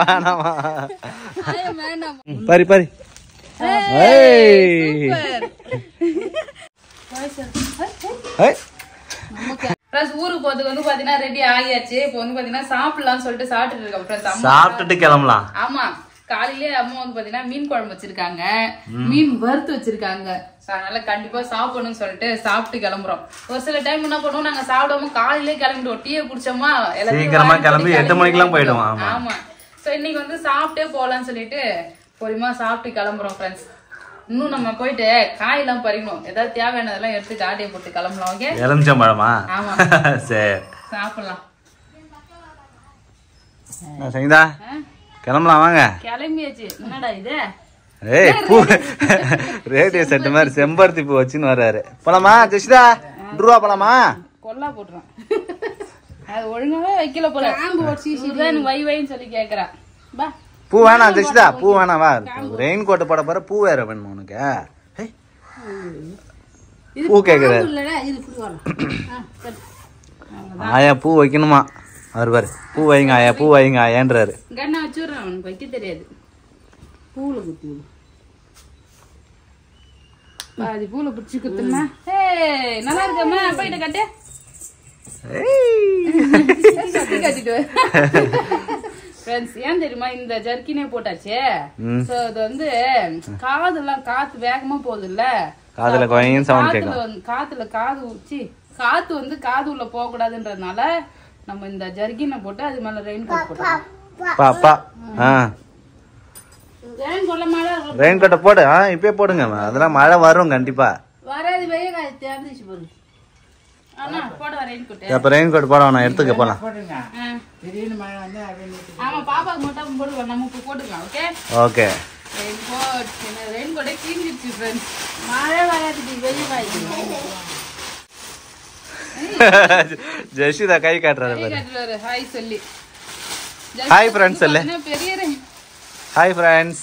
வேணாமா பரி பரி ஊருக்கு போறதுக்கு வந்து பாத்தீங்கன்னா ரெடி ஆகியாச்சு. இப்போ வந்து பாத்தீங்கன்னா சாப்பிடலாம்னு சொல்லிட்டு சாப்பிட்டுட்டு இருக்கோம். சாப்பிட்டுட்டு கிளம்பலாம். ஆமா, காலையிலேயே அம்மா வந்து பாத்தீங்கன்னா மீன் குழம்பு வச்சிருக்காங்க, மீன் வறுத்து வச்சிருக்காங்க. அதனால கண்டிப்பா சாப்பிடணும்னு சொல்லிட்டு சாப்பிட்டு கிளம்புறோம். ஒரு சில டைம் என்ன பண்ணுவோம், நாங்க சாப்பிடாம காலையிலேயே கிளம்பிடுவோம். டீயை குடிச்சோமா சீக்கிரமா கிளம்பி 8 மணிக்கெல்லாம் போயிடுவோம். ஆமா, சோ இன்னைக்கு வந்து சாப்பிட்டே போலாம்னு சொல்லிட்டு பொறுமையா சாப்பிட்டு கிளம்புறோம் ஃப்ரெண்ட்ஸ். இன்னும் நம்ம போயிட்டு காயெல்லாம் பறிக்கணும், ஏதாவது தேவையானதெல்லாம் எடுத்து காட்டியை போட்டு கிளம்பலாம். ஓகே, எலுமிச்சம்பழமா? ஆமா சரி, சாப்பிடலாம். சரிதா, கிளம்பலாம் வாங்க. கிளம்பியாச்சு. என்னடா இது? ஏய், பூ ரேடியோ செட் மாதிரி செம்பருத்தி பூ வச்சுன்னு வர்றாரு. போலாமா ஜெஷிதா? ரூபா போலாமா? கொல்லா போட்டுறான். அது ஒழுங்காவே வைக்கல போல. வை வைன்னு சொல்லி கேக்குறா. பா, பூ வேணாம் ஜெஷிதா, பூ வேணாம். வா, ரெயின் கோட் போட போற. பூ வேற வேணுமா உனக்கு? பூ கேக்குற ஆயா, பூ வைக்கணுமா? அவர் பாரு, பூ வைங்க ஆயா, பூ வைங்க ஆயான்றாரு. கண்ணா வச்சுடுறான், அவனுக்கு வைக்க தெரியாது. பூல குத்தி பாதி பூல பிடிச்சி குத்துனா நல்லா இருக்கம்மா. போயிட்ட கட்டு கட்டிட்டு ஏன் தெரியுமா, இந்த ஜர்க்கினே போட்டாச்சு. சோ இது வந்து காதுலாம் காத்து வேகமா போகுது இல்ல, காதுல கோயின் சவுண்ட் கேக்கும். காத்துல காது உச்சி காத்து வந்து காது உள்ள போக கூடாதுன்றதுனால நம்ம இந்த ஜர்க்கினை போட்டு அது மேல ரெயின் கோட் போட்டோம். பாப்பா ரெயின் கோட்டை போடு. இப்பயே போடுங்க, அதெல்லாம் மழை வரும் கண்டிப்பா. வராது, வெய்ய காது தேர்ந்துச்சு போடு. போட ரெயின் கோட். அப்ப ரெயின் கோட் போட வேணாம், எடுத்துக்க போலாம். ஆமா, பாப்பாக்கு மட்டும் போடுவோம், நமக்கு போட்டுக்கலாம். Okay okay. ரெயின் கோட், ரெயின் கோட்டே கிழிஞ்சிருச்சு ஃப்ரெண்ட்ஸ். மழை வராது, வெய்ய காது. ஜெஷிதா கை காட்டுறாரு. ஹாய் சொல்லி. ஹாய் ஃப்ரெண்ட்ஸ் சொல்லு. பெரிய ஹாய் ஃப்ரெண்ட்ஸ்.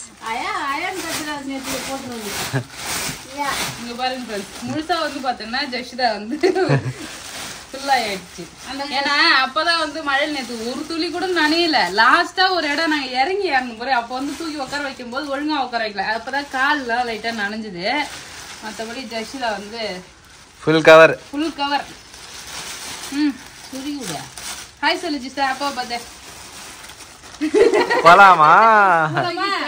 இங்க பாருங்க ஃப்ரெண்ட்ஸ், முழுசா வந்து பாத்தீங்கன்னா ஜெஷிதா வந்து ஃபுல்லா ஆயிடுச்சு. ஏன்னா அப்பதான் வந்து மழையில் நேற்று ஒரு துளி கூட நனையல. லாஸ்டா ஒரு இடம் நாங்க இறங்கி இறங்கும் போது அப்ப வந்து தூக்கி உட்கார வைக்கும் போது ஒழுங்கா உட்கார வைக்கல, அப்பதான் கால்லாம் லைட்டா நனைஞ்சுது. மற்றபடி ஜெஷிதா வந்து ஃபுல் கவர். Full cover. சுரி விட. ஹாய் சொல்லு ஜிஸ்டா, அப்பா பார்த்தேன். போலாமா?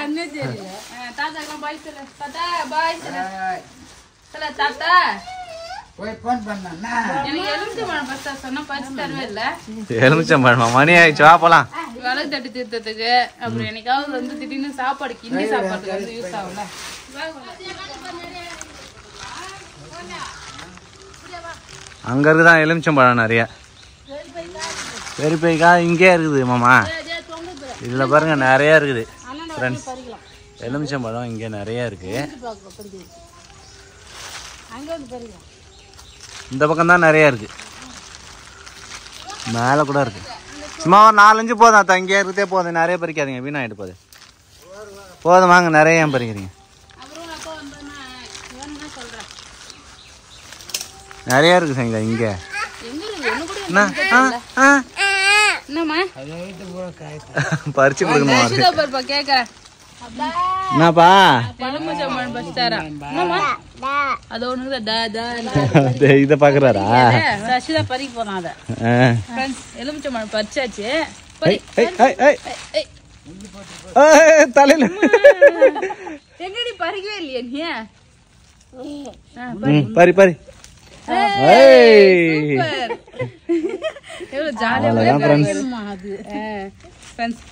கண்ணே தெரியல. தாத்தாக்கெல்லாம் பாய் சொல்லு. தாத்தா பாய் சொல்லு. சொல்ல தாத்தா. எனக்கு எலுமிச்சம்பழம் பறிச்சா சொன்னா பறிச்சு தரவே இல்ல. எலுமிச்சம்பழமா? மணி ஆயிடுச்சு, வா போலாம். விளக்கு தட்டு தீர்த்தத்துக்கு அப்புறம் என்னைக்காவது வந்து திடீர்னு சாப்பாடு கிண்டி சாப்பாட்டுக்கு வந்து யூஸ் ஆகும்ல. அங்க இருக்குதான் எலுமிச்சம்பழம் நிறைய. சரி பைக்கா இங்கே இருக்குது மாமா. இதுல பாருங்க நிறைய இருக்குது ஃப்ரெண்ட்ஸ். எலுமிச்சம்பழம் இங்க நிறைய இருக்கு. இந்த பக்கம் தான் நிறைய இருக்கு, மேல கூட இருக்கு. சும்மா ஒரு 4-5 போதும். தங்கியா இருக்கதே போதும், நிறைய பறிக்காதீங்க, வீணாயிட்டு போகுது. போதும் வாங்க, நிறைய ஏன் பறிக்கிறீங்க? நிறைய இருக்கு சங்கா இங்க. பறிச்சு கொடுக்கணுமா? கேக்குறேன். என்னப்பா இத பாக்குறாரா? பறிக்க போனா எலுமிச்சம்பழம் பறிச்சாச்சு. தலையில எங்கடி பறிக்கவே இல்லையா நீ? பறி பறி.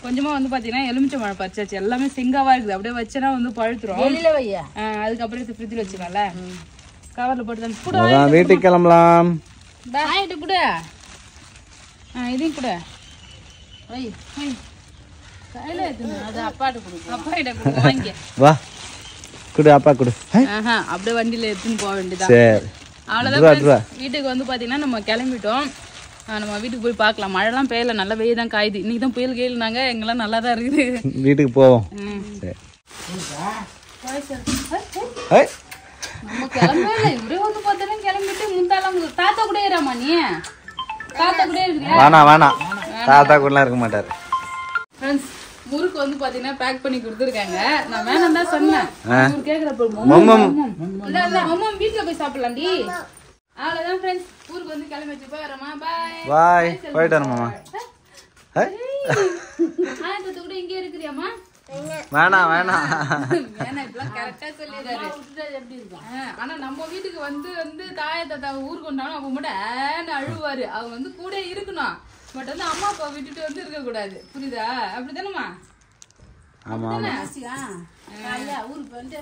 கொஞ்சமா வந்து பாத்தீங்கன்னா எலுமிச்சம்பழம் பறிச்சாச்சு. எல்லாமே சிங்காவா இருக்குது, அப்படியே வச்சனா வந்து பழுத்துரும். அதுக்கப்புறம் ஃப்ரிட்ஜில் வச்சுக்கலாம்ல. கவர்ல போட்டு வீட்டுக்கு கிளம்பலாம். கூட இதையும் கூட கையில அது அப்பாட்ட கொடுக்கும். அப்பாட்ட கொடுக்கும், வாங்க வா குடு. அப்பா குடு. அப்படியே வண்டியில எடுத்துன்னு போக வேண்டியதான். அவ்வளவுதான். வீட்டுக்கு வந்து பாத்தீங்கன்னா நம்ம கிளம்பிட்டோம். நம்ம வீட்டுக்கு போய் பார்க்கலாம். மழைலாம் பெய்யல, நல்லா வெயில் தான் காயுது. இன்னைக்கு தான் புயல் கேளுனாங்க, எங்கெல்லாம் நல்லா தான் இருக்குது. வீட்டுக்கு போவோம். நம்ம கிளம்பல, இப்படியே வந்து பார்த்தா கிளம்பிட்டு முந்தாலாம் தாத்தா கூட ஏறாமா? நீ தாத்தா கூட இருக்கிறியா? வேணாம் வேணாம், தாத்தா கூட இருக்க மாட்டாரு. முறுக்கு வந்து பாத்தீங்கன்னா பேக் பண்ணி கொடுத்துருக்காங்க. நான் வேணாம் தான் சொன்னேன். கேக்குறப்ப அம்மா வீட்டுல போய் சாப்பிடலாம்டி. அவ்வளவுதான் ஃப்ரெண்ட்ஸ், ஊருக்கு வந்து கிளம்பி வச்சு போய் வரமா. பாய். போயிட்டு வரமாமா. கூட இங்கே இருக்கிறியாமா? வேணாம் வேணாம் வேணாம், இப்பெல்லாம் கரெக்டா சொல்லிடுறாரு. ஆனா நம்ம வீட்டுக்கு வந்து வந்து தாயா தாத்தா ஊருக்கு கொண்டாலும் அப்ப மட்டும் அழுவாரு. அவங்க வந்து கூட இருக்கணும். பட் வந்து அம்மா அப்பா விட்டுட்டு வந்து இருக்க கூடாது. புரியுதா? அப்படித்தானம்மா? ஆமா ஆமா. ஊருக்கு வந்து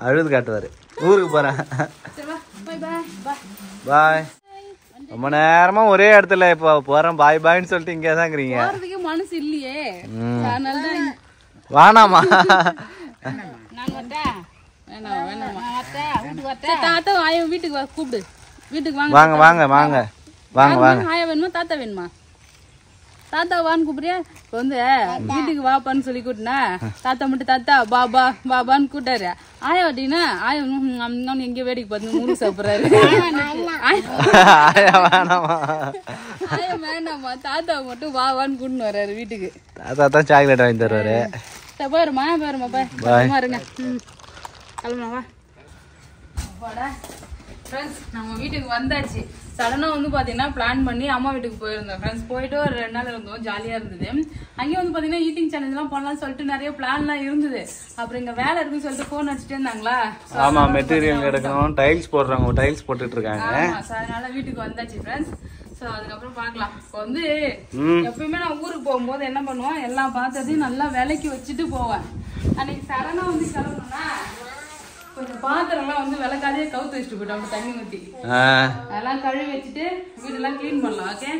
அழுது காட்டுவாரு. ஊருக்கு போறேன். பாய். ரொம்ப நேரமா ஒரே இடத்துல இப்ப போறேன் பாய் பாய்ன்னு சொல்லிட்டு இங்கே தான் இருக்கிறீங்க. போறதுக்கு மனசு இல்லையே, அதனால தான். வானாமா? நான் வரட்டா? வேணாம் வேணாமா. தாத்தா ஆயா வீட்டுக்கு வா, கூப்பிடு. வீட்டுக்கு வாங்க வாங்க வாங்க வாங்க வாங்க வாங்க. ஆயா வேணுமா தாத்தா வேணுமா? தாத்தா வான்னு கூப்பிடுறியா? இப்போ வந்து வீட்டுக்கு வாப்பான்னு சொல்லி கூட்டினா தாத்தா மட்டும் தாத்தா பாபா பாபான்னு கூட்டாரு. ஆயா அப்படின்னா ஆயா எங்க வேடிக்கை பார்த்து மூணு சாப்பிட்றாரு. ஆயா வேணாமா, தாத்தா மட்டும் வாவான்னு கூட்டின்னு வர்றாரு வீட்டுக்கு. தாத்தா தான் சாக்லேட் வாங்கி தருவாரு. பாருமா பாருமா பாய் இருங்க. கிளம்புனா வா. ஃப்ரெண்ட்ஸ், நம்ம வீட்டுக்கு வந்தாச்சு. சடனாக வந்து பார்த்தீங்கன்னா பிளான் பண்ணி அம்மா வீட்டுக்கு போயிருந்தோம் ஃப்ரெண்ட்ஸ். போயிட்டு ஒரு 2 நாள் இருந்தோம், ஜாலியாக இருந்தது. அங்கேயும் வந்து பார்த்தீங்கன்னா ஈட்டிங் சேலஞ்செலாம் பண்ணலாம்னு சொல்லிட்டு நிறைய பிளான்லாம் இருந்தது. அப்புறம் இங்கே வேலை இருக்குன்னு சொல்லிட்டு ஃபோன் அடிச்சுட்டே இருந்தாங்களா. ஆமா, மெட்டீரியல் எடுக்கணும், டைல்ஸ் போடுறாங்க, டைல்ஸ் போட்டுட்டு இருக்காங்க. ஸோ அதனால வீட்டுக்கு வந்தாச்சு ஃப்ரெண்ட்ஸ். ஸோ அதுக்கப்புறம் பார்க்கலாம். இப்போ வந்து எப்பயுமே நான் ஊருக்கு போகும்போது என்ன பண்ணுவோம், எல்லா பாத்திரத்தையும் நல்லா விலைக்கு வச்சுட்டு போவேன். அன்னைக்கு சடனாக வந்து கிளம்பணும்னா கொஞ்சம் பாத்திரம்லாம் வந்து விளக்காதே கவுத்து வச்சுட்டு போயிட்டோம். அப்படி தண்ணி ஊற்றி அதெல்லாம் கழுவி வச்சுட்டு வீடெல்லாம் கிளீன் பண்ணலாம். Okay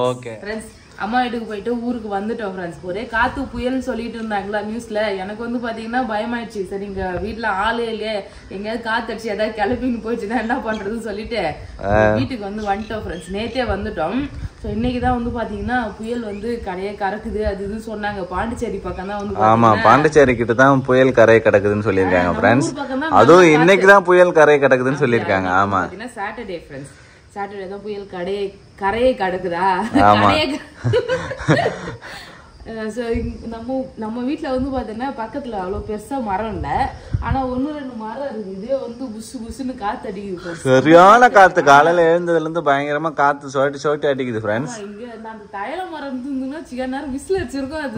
okay friends. அம்மா வீட்டுக்கு போயிட்டு ஊருக்கு வந்துட்டோம் ஃப்ரெண்ட்ஸ். ஒரே காத்து புயல்னு சொல்லிட்டு இருந்தாங்களா நியூஸ்ல. எனக்கு வந்து பாத்தீங்கன்னா பயமாயிடுச்சு. சரி, இங்க வீட்டுல ஆளே இல்லையே, எங்கேயாவது காத்தடிச்சு ஏதாவது கிளப்பின்னு போயிடுச்சுன்னா என்ன பண்றதுன்னு சொல்லிட்டு வீட்டுக்கு வந்து வந்துட்டோம் ஃப்ரெண்ட்ஸ். நேத்தே வந்துட்டோம். ஸோ இன்னைக்குதான் வந்து பாத்தீங்கன்னா புயல் வந்து கரையை கறக்குது அது இதுன்னு சொன்னாங்க. பாண்டிச்சேரி பக்கம் தான் வந்து. ஆமா, பாண்டிச்சேரி கிட்ட தான் புயல் கரையை கிடக்குதுன்னு சொல்லியிருக்காங்க ஃப்ரெண்ட்ஸ். அதுவும் இன்னைக்கு தான் புயல் கரையை கிடக்குதுன்னு சொல்லியிருக்காங்க. ஆமா, சாட்டர்டே ஃப்ரெண்ட்ஸ். சாட்டர்டே தான் புயல் கரையை கிடக்குதா. நம்ம வீட்டுல வந்து பாத்தீங்கன்னா பக்கத்துல அவ்வளவு பெருசா மரம் இல்ல. ஆனா 1-2 மரம் இருக்குது. இதே வந்து புசு புசுன்னு காத்து அடிக்குது. சரியான காத்து. காலையில எழுந்ததுல இருந்து பயங்கரமா காத்து சொட்டி சொட்டி அடிக்குது ஃப்ரெண்ட்ஸ். இங்க அந்த தைல மரம் இருந்ததுன்னா சில நேரம் விசில் வச்சிருக்கோம். அது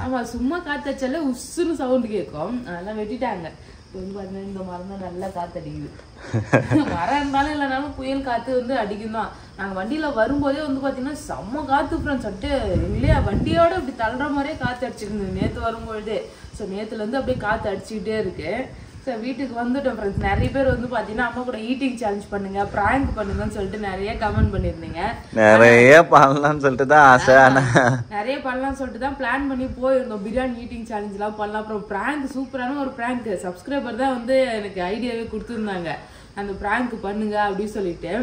ஆமா, சும்மா காத்து அடிச்சாலே உசுன்னு சவுண்ட் கேட்கும். அதெல்லாம் வெட்டிட்டாங்க. வந்து பாத்தீங்கன்னா இந்த மரம் தான் நல்லா காத்து அடிக்குது. மரம் இருந்தாலும் இல்லைனாலும் புயல் காத்து வந்து அடிக்கும் தான். நாங்க வண்டியில வரும்போதே வந்து பாத்தீங்கன்னா செம்ம காத்து ஃப்ரெண்ட்ஸ். சொல்லிட்டு இல்லையா, வண்டியோட இப்படி தள்ளுற மாதிரியே காத்து அடிச்சிருந்தது நேத்து வரும்பொழுது. ஸோ நேத்துல இருந்து அப்படியே காத்து அடிச்சுக்கிட்டே இருக்கு. ஸோ வீட்டுக்கு வந்துட்டோம் ஃப்ரெண்ட்ஸ். நிறைய பேர் வந்து பாத்தீங்கன்னா அம்மா கூட ஈட்டிங் சேலஞ்ச் பண்ணுங்க, பிராங்க் பண்ணுங்கன்னு சொல்லிட்டு நிறைய கமெண்ட் பண்ணிருந்தீங்க. நிறைய பண்ணலாம்னு சொல்லிட்டு தான் ஆசை. நிறைய பண்ணலாம்னு சொல்லிட்டு தான் பிளான் பண்ணி போயிருந்தோம். பிரியாணி ஈட்டிங் சேலஞ்ச் எல்லாம் பண்ணலாம். அப்புறம் பிராங்க், சூப்பரான ஒரு பிராங்க் சப்ஸ்கிரைபர் தான் வந்து எனக்கு ஐடியாவே கொடுத்துருந்தாங்க. அந்த பிராங்க் பண்ணுங்க அப்படின்னு சொல்லிட்டு.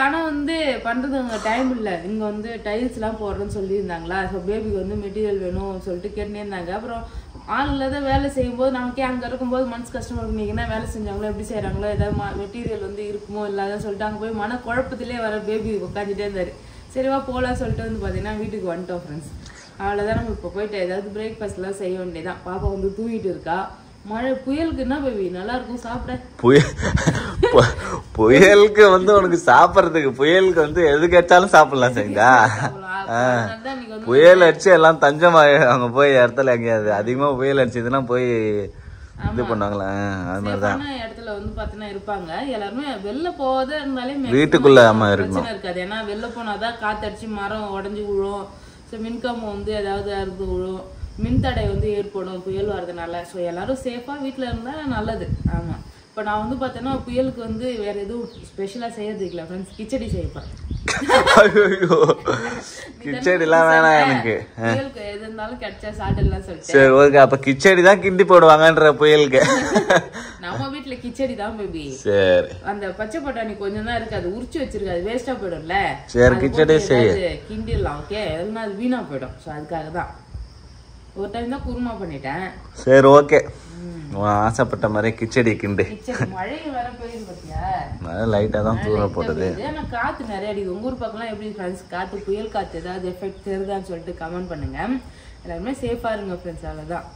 ஆனா வந்து பண்றது அங்க டைம் இல்லை. இங்க வந்து டைல்ஸ் எல்லாம் போடுறேன்னு சொல்லியிருந்தாங்களா. ஸோ பேபிக்கு வந்து மெட்டீரியல் வேணும் சொல்லிட்டு கேட்டுனே இருந்தாங்க. அப்புறம் ஆள் இல்லாத வேலை செய்யும்போது நமக்கே அங்க இருக்கும்போது மனசு கஷ்டமா இருக்கும். நீங்க என்ன வேலை செஞ்சாங்களோ, எப்படி செய்யறாங்களோ, ஏதாவது மெட்டீரியல் வந்து இருக்குமோ இல்லாத சொல்லிட்டு அங்க போய் மன குழப்பத்திலே வர பேபி உட்காந்துட்டே இருந்தாரு. சரிவா போகலாம் சொல்லிட்டு வந்து பாத்தீங்கன்னா வீட்டுக்கு வந்துட்டோம் ஃப்ரெண்ட்ஸ். அவ்வளவுதான். நம்ம இப்போ போயிட்டு ஏதாவது பிரேக்ஃபாஸ்ட் எல்லாம் செய்ய வேண்டியதான். பாப்பா வந்து தூங்கிட்டு இருக்கா. மழை புயலுக்கு என்ன பேபி நல்லா இருக்கும் சாப்பிட. புயலுக்கு வந்து உனக்கு சாப்பிடறதுக்கு, புயலுக்கு வந்து எது கேட்டாலும் சாப்பிடலாம். சரிங்களா? புயல் அடிச்சு எல்லாம் தஞ்சமா அவங்க போய் இடத்துல எங்கேயாவது அதிகமா புயல் அடிச்சதுன்னா போய் இது பண்ணுவாங்களா. அது மாதிரிதான் இடத்துல வந்து பாத்தீங்கன்னா இருப்பாங்க. எல்லாருமே வெளில போவதா இருந்தாலே வீட்டுக்குள்ள அம்மா இருக்கும் இருக்காது. ஏன்னா வெளில போனாதான் காத்தடிச்சு மரம் உடஞ்சி விழும். மின்கம்பம் வந்து ஏதாவது அறுந்து விழும், மின்தடை வந்து ஏற்படும் புயல் வர்றதுனால. ஸோ எல்லாரும் சேஃபா வீட்டுல இருந்தா நல்லது. ஆமா, இப்போ நான் வந்து பார்த்தேன்னா புயலுக்கு வந்து வேற எதுவும் ஸ்பெஷலா செய்யறதுக்குல ஃப்ரெண்ட்ஸ், கிச்சடி செய்யப்பேன். கிச்சடிலாம் வேணாம் எனக்கு. புயலுக்கு எது இருந்தாலும் கிடைச்சா சாப்பிடலாம் சொல்லிட்டு. சரி ஓகே, அப்ப கிச்சடி தான் கிண்டி போடுவாங்கன்ற புயலுக்கு. நம்ம வீட்டுல கிச்சடி தான் பேபி. சரி, அந்த பச்சை பட்டாணி கொஞ்சம் தான் இருக்கு, அது உரிச்சு வச்சிருக்காது, வேஸ்டா போயிடும்ல. சரி, கிச்சடி செய்ய கிண்டிடலாம். ஓகே, எதுனா அது வீணா போயிடும். ஸோ அதுக்காக தான் ஒரு டைம் தான் குருமா பண்ணிட்டேன். சரி ஓகே, ஆசைப்பட்ட மாதிரி கிச்சடி கிண்டு. மழை வர போயிரு பாத்தியா, மழை லைட்டா தான் தூர போட்டது. ஆனா காத்து நிறைய அடிக்குது. உங்க ஊர் பக்கம்லாம் எப்படி ஃப்ரெண்ட்ஸ்? காத்து, புயல் காத்து ஏதாவது எஃபெக்ட் தெரியுதான்னு சொல்லிட்டு கமெண்ட் பண்ணுங்க. எல்லாருமே சேஃபா இருங்க ஃப்ரெண்ட்ஸ். அவ்வளவுதான்.